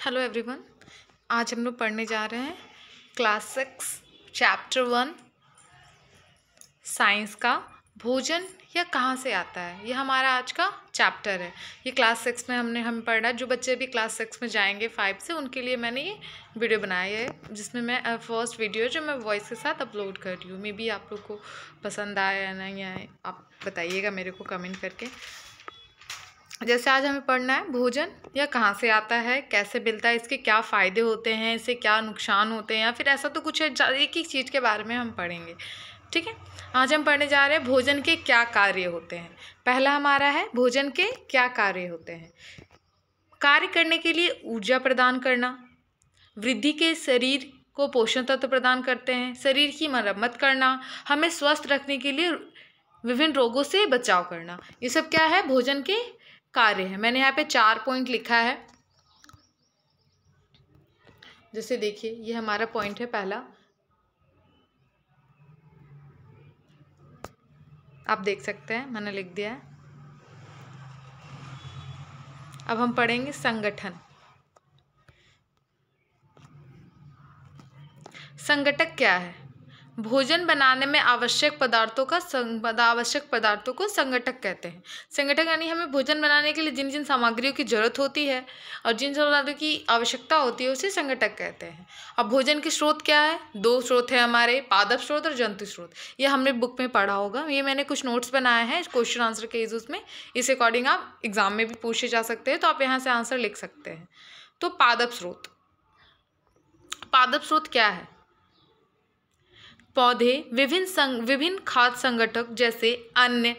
Hello everyone. आज हम लोग पढ़ने जा रहे हैं क्लास 6 चैप्टर 1 साइंस का भोजन या कहाँ से आता है। ये हमारा आज का चैप्टर है। ये क्लास 6 में हम पढ़ा। जो बच्चे भी क्लास 6 में जाएंगे 5 से, उनके लिए मैंने ये वीडियो बनाया है, जिसमें मैं फर्स्ट वीडियो जो मैं वॉइस के साथ अपलोड कर रही हूँ। मे बी आप लोग को पसंद आए या नहीं आए, आप बताइएगा मेरे को कमेंट करके। जैसे आज हमें पढ़ना है भोजन या कहाँ से आता है, कैसे मिलता है, इसके क्या फ़ायदे होते हैं, इससे क्या नुकसान होते हैं, या फिर ऐसा तो कुछ है, एक ही चीज़ के बारे में हम पढ़ेंगे। ठीक है, आज हम पढ़ने जा रहे हैं भोजन के क्या कार्य होते हैं। पहला हमारा है भोजन के क्या कार्य होते हैं। कार्य करने के लिए ऊर्जा प्रदान करना, वृद्धि के शरीर को पोषण तत्व प्रदान करते हैं, शरीर की मरम्मत करना, हमें स्वस्थ रखने के लिए विभिन्न रोगों से बचाव करना। ये सब क्या है, भोजन के कार्य है। मैंने यहाँ पे 4 पॉइंट लिखा है। जैसे देखिए, ये हमारा पॉइंट है पहला, आप देख सकते हैं, मैंने लिख दिया है। अब हम पढ़ेंगे संगठन। संगठक क्या है? भोजन बनाने में आवश्यक पदार्थों को संगठक कहते हैं। संगठक यानी हमें भोजन बनाने के लिए जिन जिन सामग्रियों की जरूरत होती है और जिन सामग्रियों की आवश्यकता होती है उसे संगठक कहते हैं। अब भोजन के स्रोत क्या है? 2 स्रोत है हमारे, पादप स्रोत और जंतु स्रोत। ये हमने बुक में पढ़ा होगा। ये मैंने कुछ नोट्स बनाए हैं क्वेश्चन आंसर के उसमें। इस अकॉर्डिंग आप एग्जाम में भी पूछे जा सकते हैं, तो आप यहाँ से आंसर लिख सकते हैं। तो पादप स्रोत क्या है? पौधे, विभिन्न खाद्य संगठक जैसे अन्न,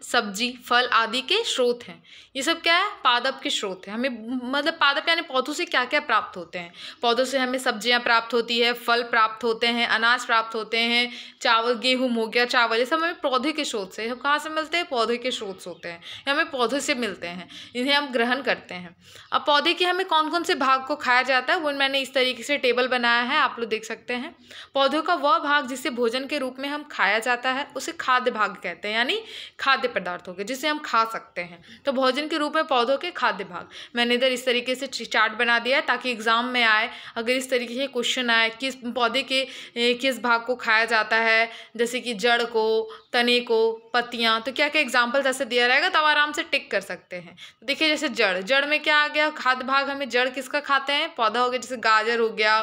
सब्जी, फल आदि के स्रोत हैं। ये सब क्या है? पादप के स्रोत हैं। हमें मतलब पादप यानी पौधों से क्या क्या प्राप्त होते हैं। पौधों से हमें सब्जियां प्राप्त होती है, फल प्राप्त होते हैं, अनाज प्राप्त होते हैं, चावल, गेहूं हो गया, चावल, ये सब हमें पौधे के स्रोत से। कहाँ से मिलते हैं? पौधे के स्रोत से होते हैं, ये हमें पौधे से मिलते हैं, इन्हें हम ग्रहण करते हैं। अब पौधे के हमें कौन कौन से भाग को खाया जाता है, वो मैंने इस तरीके से टेबल बनाया है, आप लोग देख सकते हैं। पौधों का वह भाग जिसे भोजन के रूप में हम खाया जाता है उसे खाद्य भाग कहते हैं, यानी खाद्य पदार्थों के जिसे हम खा सकते हैं। तो भोजन के रूप में पौधों के खाद्य भाग मैंने इधर इस तरीके से चार्ट बना दिया है, ताकि एग्जाम में आए अगर इस तरीके से क्वेश्चन आए किस पौधे के किस भाग को खाया जाता है, जैसे कि जड़ को, तने को, पत्तियां, तो क्या क्या एग्जाम्पल जैसे दिया रहेगा, तब आराम से टिक कर सकते हैं। तो देखिए, जैसे जड़ में क्या आ गया, खाद्य भाग हमें जड़ किसका खाते हैं? पौधा हो गया, जैसे गाजर हो गया,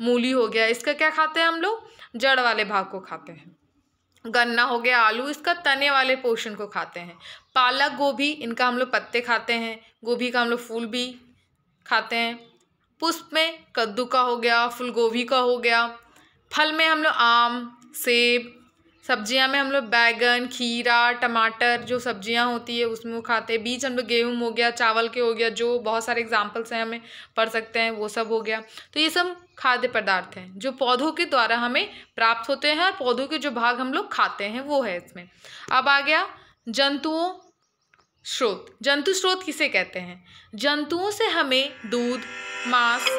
मूली हो गया, इसका क्या खाते हैं हम लोग? जड़ वाले भाग को खाते हैं। गन्ना हो गया, आलू, इसका तने वाले पोर्शन को खाते हैं। पालक, गोभी, इनका हम लोग पत्ते खाते हैं। गोभी का हम लोग फूल भी खाते हैं। पुष्प में कद्दू का हो गया, फूल गोभी का हो गया। फल में हम लोग आम, सेब। सब्जियां में हम लोग बैगन, खीरा, टमाटर, जो सब्जियां होती है उसमें वो खाते हैं। बीज हम लोग गेहूं हो गया, चावल के हो गया, जो बहुत सारे एग्जाम्पल्स हैं, हमें पढ़ सकते हैं, वो सब हो गया। तो ये सब खाद्य पदार्थ हैं जो पौधों के द्वारा हमें प्राप्त होते हैं, और पौधों के जो भाग हम लोग खाते हैं वो है इसमें। अब आ गया जंतुओं स्रोत। जंतु स्रोत किसे कहते हैं? जंतुओं से हमें दूध, मांस,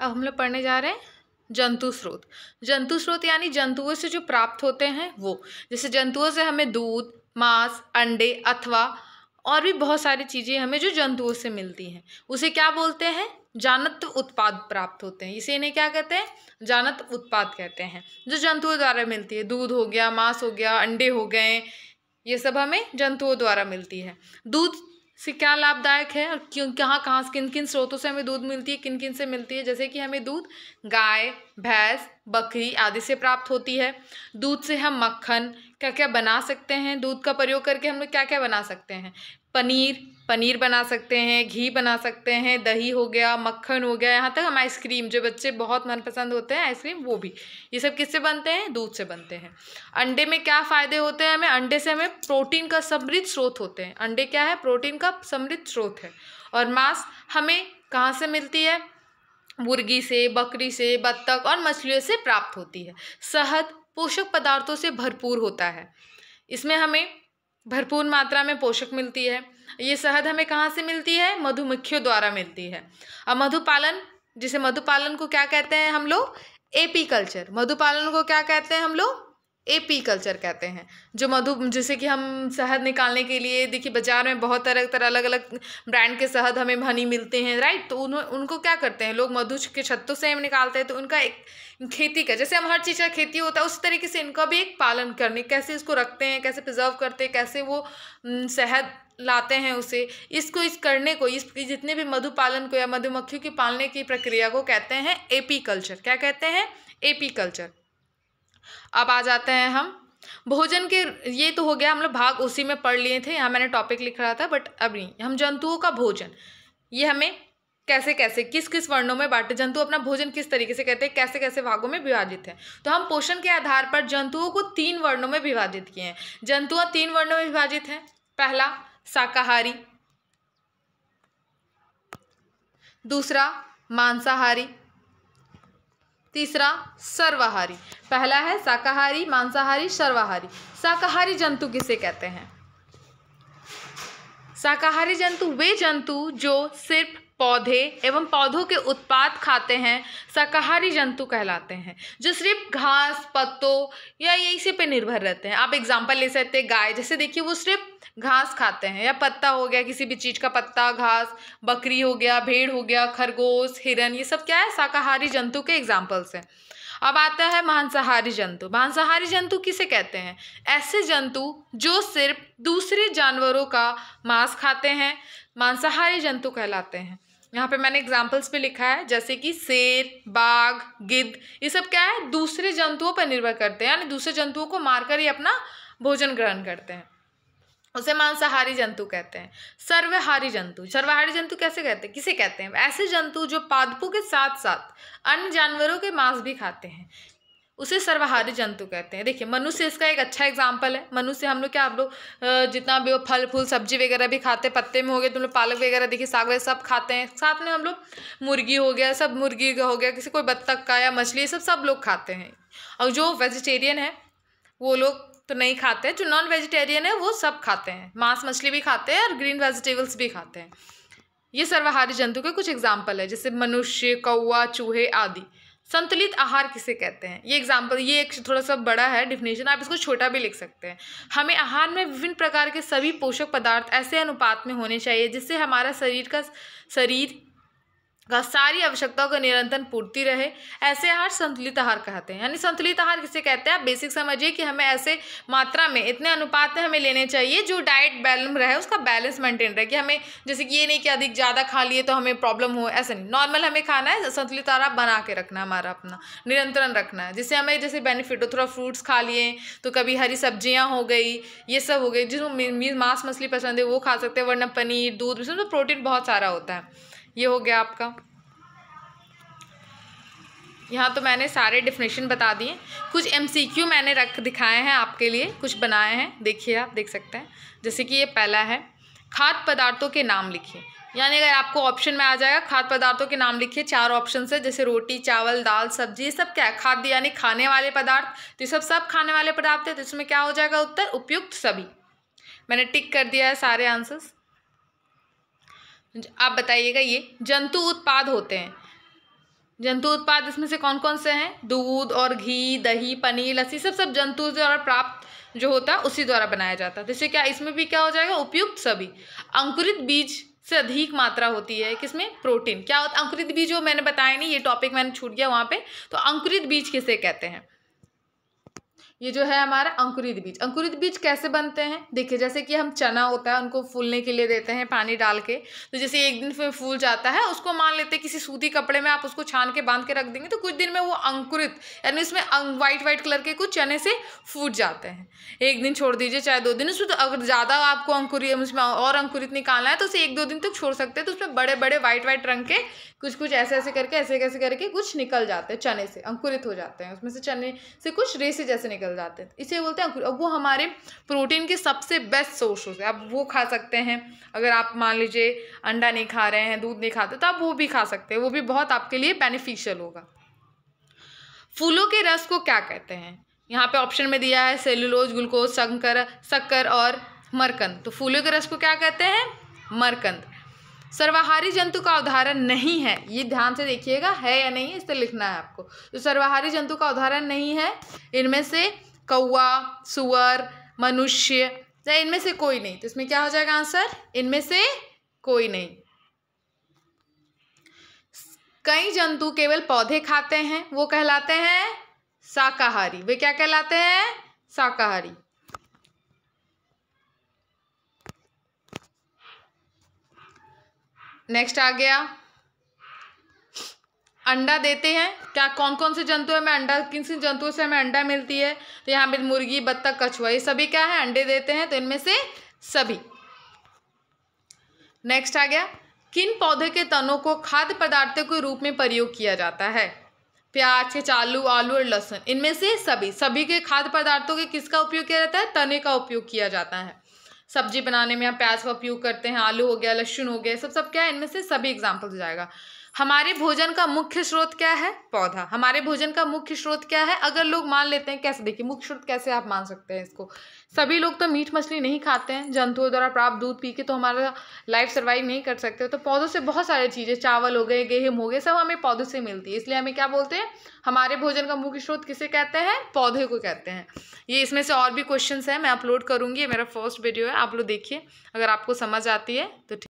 अब हम लोग पढ़ने जा रहे हैं जंतु स्रोत। जंतु स्रोत यानी जंतुओं से जो प्राप्त होते हैं वो। जैसे जंतुओं से हमें दूध, मांस, अंडे अथवा और भी बहुत सारी चीज़ें हमें जो जंतुओं से मिलती हैं उसे क्या बोलते हैं? जानत्व उत्पाद प्राप्त होते हैं। इसे इन्हें क्या कहते हैं? जानत्व उत्पाद कहते हैं, जो जंतुओं द्वारा मिलती है। दूध हो गया, मांस हो गया, अंडे हो गए, ये सब हमें जंतुओं द्वारा मिलती है। दूध से क्या लाभदायक है और क्यों, कहाँ से, किन किन स्रोतों से हमें दूध मिलती है, किन किन से मिलती है? जैसे कि हमें दूध गाय, भैंस, बकरी आदि से प्राप्त होती है। दूध से हम मक्खन क्या क्या बना सकते हैं। दूध का प्रयोग करके हम लोग क्या क्या बना सकते हैं? पनीर बना सकते हैं, घी बना सकते हैं, दही हो गया, मक्खन हो गया, यहाँ तक हम आइसक्रीम, जो बच्चे बहुत मनपसंद होते हैं आइसक्रीम, वो भी, ये सब किससे बनते हैं? दूध से बनते हैं। अंडे में क्या फ़ायदे होते हैं हमें? अंडे से हमें प्रोटीन का समृद्ध स्रोत होते हैं। अंडे क्या है? प्रोटीन का समृद्ध स्रोत है। और मांस हमें कहाँ से मिलती है? मुर्गी से, बकरी से, बत्तख और मछलियों से प्राप्त होती है। शहद पोषक पदार्थों से भरपूर होता है, इसमें हमें भरपूर मात्रा में पोषक मिलती है। ये शहद हमें कहाँ से मिलती है? मधुमक्खियों द्वारा मिलती है। अब मधुपालन, जिसे मधुपालन को क्या कहते हैं हम लोग? एपीकल्चर, मधुपालन को क्या कहते हैं हम लोग? एपीकल्चर कहते हैं। जो मधु, जैसे कि हम शहद निकालने के लिए देखिए बाजार में बहुत तरह अलग अलग ब्रांड के शहद हमें हनी मिलते हैं, राइट। तो उनको क्या करते हैं लोग, मधु के छत्तों से हम निकालते हैं। तो उनका एक खेती का, जैसे हम हर चीज़ का खेती होता है उस तरीके से इनका भी एक पालन करने, कैसे इसको रखते हैं, कैसे प्रिजर्व करते हैं, कैसे वो शहद लाते हैं उसे, इस करने को, इस जितने भी मधुपालन को या मधुमक्खियों की पालने की प्रक्रिया को कहते हैं एपीकल्चर। क्या कहते हैं? एपीकल्चर। अब आ जाते हैं हम भोजन के, ये तो हो गया हम लोग भाग उसी में पढ़ लिए थे, यहाँ मैंने टॉपिक लिख रहा था बट अब नहीं। हम जंतुओं का भोजन, ये हमें कैसे कैसे किस किस वर्णों में बांटे, जंतु अपना भोजन किस तरीके से कहते हैं, कैसे कैसे भागों में विभाजित है। तो हम पोषण के आधार पर जंतुओं को 3 वर्णों में विभाजित किए हैं। जंतुओं 3 वर्णों में विभाजित हैं। पहला शाकाहारी, दूसरा मांसाहारी, तीसरा सर्वाहारी। पहला है शाकाहारी, मांसाहारी, सर्वाहारी। शाकाहारी जंतु किसे कहते हैं? शाकाहारी जंतु वे जंतु जो सिर्फ पौधे एवं पौधों के उत्पाद खाते हैं शाकाहारी जंतु कहलाते हैं। जो सिर्फ घास, पत्तों या इसी पे निर्भर रहते हैं। आप एग्जांपल ले सकते हैं गाय, जैसे देखिए वो सिर्फ घास खाते हैं या पत्ता हो गया, किसी भी चीज़ का पत्ता, घास, बकरी हो गया, भेड़ हो गया, खरगोश, हिरन, ये सब क्या है? शाकाहारी जंतु के एग्जाम्पल्स हैं। अब आता है मांसाहारी जंतु। मांसाहारी जंतु किसे कहते हैं? ऐसे जंतु जो सिर्फ दूसरे जानवरों का मांस खाते हैं मांसाहारी जंतु कहलाते हैं। यहाँ पे मैंने एग्जाम्पल्स पे लिखा है, जैसे कि शेर, बाघ, गिद्ध, ये सब क्या है? दूसरे जंतुओं पर निर्भर करते हैं, यानी दूसरे जंतुओं को मारकर ही अपना भोजन ग्रहण करते हैं, उसे मांसाहारी जंतु कहते हैं। सर्वहारी जंतु, सर्वहारी जंतु कैसे कहते हैं, किसे कहते हैं? ऐसे जंतु जो पादपों के साथ साथ अन्य जानवरों के मांस भी खाते हैं, उसे सर्वहारी जंतु कहते हैं। देखिए मनुष्य इसका एक अच्छा एग्जाम्पल है। मनुष्य हम लोग क्या, आप लोग जितना भी वो फल फूल सब्जी वगैरह भी खाते हैं, पत्ते में हो गए तुम लोग, पालक वगैरह देखिए, साग वगैरह सब खाते हैं। साथ में हम लोग मुर्गी हो गया, सब मुर्गी का हो गया, किसी कोई बत्तख का या मछली, ये सब लोग खाते हैं। और जो वेजिटेरियन है वो लोग तो नहीं खाते हैं, जो नॉन वेजिटेरियन है वो सब खाते हैं, मांस मछली भी खाते हैं और ग्रीन वेजिटेबल्स भी खाते हैं। ये सर्वहारी जंतु के कुछ एग्जाम्पल है, जैसे मनुष्य, कौवा, चूहे आदि। संतुलित आहार किसे कहते हैं? ये एग्जाम्पल, ये एक थोड़ा सा बड़ा है डिफिनेशन, आप इसको छोटा भी लिख सकते हैं। हमें आहार में विभिन्न प्रकार के सभी पोषक पदार्थ ऐसे अनुपात में होने चाहिए जिससे हमारा शरीर का सारी आवश्यकताओं का निरंतर पूर्ति रहे। ऐसे आहार संतुलित आहार कहते हैं। यानी संतुलित आहार किसे कहते हैं? आप बेसिक समझिए कि हमें ऐसे मात्रा में, इतने अनुपात में हमें लेने चाहिए जो डाइट बैलेंस रहे, उसका बैलेंस मेंटेन रहे, कि हमें जैसे कि ये नहीं कि अधिक ज़्यादा खा लिए तो हमें प्रॉब्लम हो, ऐसा नहीं। नॉर्मल हमें खाना है, संतुलित आहार बना के रखना है, हमारा अपना निरंतरण रखना है, जिससे हमें जैसे बेनिफिट हो। थोड़ा फ्रूट्स खा लिए तो कभी हरी सब्जियाँ हो गई, ये सब हो गई। जिसको मांस मछली पसंद है वो खा सकते हैं, वरना पनीर, दूध, इसमें तो प्रोटीन बहुत सारा होता है। ये हो गया आपका। यहाँ तो मैंने सारे डेफिनेशन बता दिए। कुछ MCQ मैंने दिखाए हैं आपके लिए, कुछ बनाए हैं, देखिए आप देख सकते हैं। जैसे कि ये पहला है, खाद्य पदार्थों के नाम लिखिए। यानी अगर आपको ऑप्शन में आ जाएगा खाद्य पदार्थों के नाम लिखिए, 4 ऑप्शन है, जैसे रोटी, चावल, दाल, सब्जी, ये सब क्या है? खाद्य यानी खाने वाले पदार्थ। तो ये सब खाने वाले पदार्थ है, तो इसमें क्या हो जाएगा उत्तर? उपयुक्त सभी। मैंने टिक कर दिया है सारे आंसर्स। आप बताइएगा, ये जंतु उत्पाद होते हैं। जंतु उत्पाद इसमें से कौन कौन से हैं? दूध और घी, दही, पनीर, लस्सी, सब जंतु द्वारा प्राप्त जो होता है उसी द्वारा बनाया जाता है। जैसे क्या इसमें भी क्या हो जाएगा? उपयुक्त सभी। अंकुरित बीज से अधिक मात्रा होती है किसमें? प्रोटीन। क्या होता है अंकुरित बीज? जो मैंने बताया नहीं, ये टॉपिक मैंने छूट गया वहाँ पे। तो अंकुरित बीज किसे कहते हैं? ये जो है हमारा अंकुरित बीज। अंकुरित बीज कैसे बनते हैं? देखिए जैसे कि हम चना होता है, उनको फूलने के लिए देते हैं पानी डाल के। तो जैसे एक दिन फिर फूल जाता है, उसको मान लेते हैं किसी सूती कपड़े में आप उसको छान के बांध के रख देंगे, तो कुछ दिन में वो अंकुरित, यानी उसमें वाइट कलर के कुछ चने से फूट जाते हैं। एक दिन छोड़ दीजिए, चाहे 2 दिन। उसमें तो अगर ज़्यादा आपको उसमें और अंकुरित निकालना है तो उसे 1-2 दिन तक छोड़ सकते हैं। तो उसमें बड़े बड़े वाइट रंग के कुछ ऐसे करके ऐसे करके कुछ निकल जाते हैं, चने से अंकुरित हो जाते हैं। उसमें से चने से कुछ रेसे जैसे निकल जाते हैं, इसे बोलते हैं अंकुरित। अब वो हमारे प्रोटीन के सबसे बेस्ट सोर्स होते हैं। आप वो खा सकते हैं। अगर आप मान लीजिए अंडा नहीं खा रहे हैं, दूध नहीं खाते, तो आप वो भी खा सकते हैं, वो भी बहुत आपके लिए बेनिफिशियल होगा। फूलों के रस को क्या कहते हैं? यहाँ पे ऑप्शन में दिया है सेलुलोज, ग्लूकोज, शक्कर और मरकंद। तो फूलों के रस को क्या कहते हैं? मरकंद। सर्वाहारी जंतु का उदाहरण नहीं है, ये ध्यान से देखिएगा, है या नहीं है इस पर लिखना है आपको। तो सर्वाहारी जंतु का उदाहरण नहीं है इनमें से कौवा, सुअर, मनुष्य, या इनमें से कोई नहीं। तो इसमें क्या हो जाएगा आंसर, इनमें से कोई नहीं। कई जंतु केवल पौधे खाते हैं, वो कहलाते हैं शाकाहारी। वे क्या कहलाते हैं, शाकाहारी। नेक्स्ट आ गया, अंडा देते हैं क्या, कौन कौन से जंतु है, मैं अंडा, किन किन जंतुओं से हमें अंडा मिलती है, तो यहाँ पे मुर्गी, बत्तख, कछुआ, ये सभी क्या है, अंडे देते हैं, तो इनमें से सभी। नेक्स्ट आ गया, किन पौधे के तनों को खाद्य पदार्थों के रूप में प्रयोग किया जाता है, प्याज, कचालू, आलू और लहसुन, इनमें से सभी। सभी के खाद्य पदार्थों के किसका उपयोग किया जाता है, तने का उपयोग किया जाता है। सब्जी बनाने में हम प्याज का उपयोग करते हैं, आलू हो गया, लहसुन हो गया, सब क्या है, इनमें से सभी एग्जाम्पल हो जाएगा। हमारे भोजन का मुख्य स्रोत क्या है, पौधा। हमारे भोजन का मुख्य स्रोत क्या है, अगर लोग मान लेते हैं, कैसे, देखिए मुख्य स्रोत कैसे आप मान सकते हैं इसको, सभी लोग तो मीट मछली नहीं खाते हैं, जंतुओं द्वारा प्राप्त दूध पी के तो हमारा लाइफ सर्वाइव नहीं कर सकते, तो पौधों से बहुत सारी चीज़ें, चावल हो गए, गेहूं हो गए, सब हमें पौधों से मिलती है, इसलिए हमें क्या बोलते हैं, हमारे भोजन का मुख्य स्रोत किसे कहते हैं, पौधे को कहते हैं। ये इसमें से और भी क्वेश्चंस हैं, मैं अपलोड करूँगी, ये मेरा फर्स्ट वीडियो है, आप लोग देखिए, अगर आपको समझ आती है तो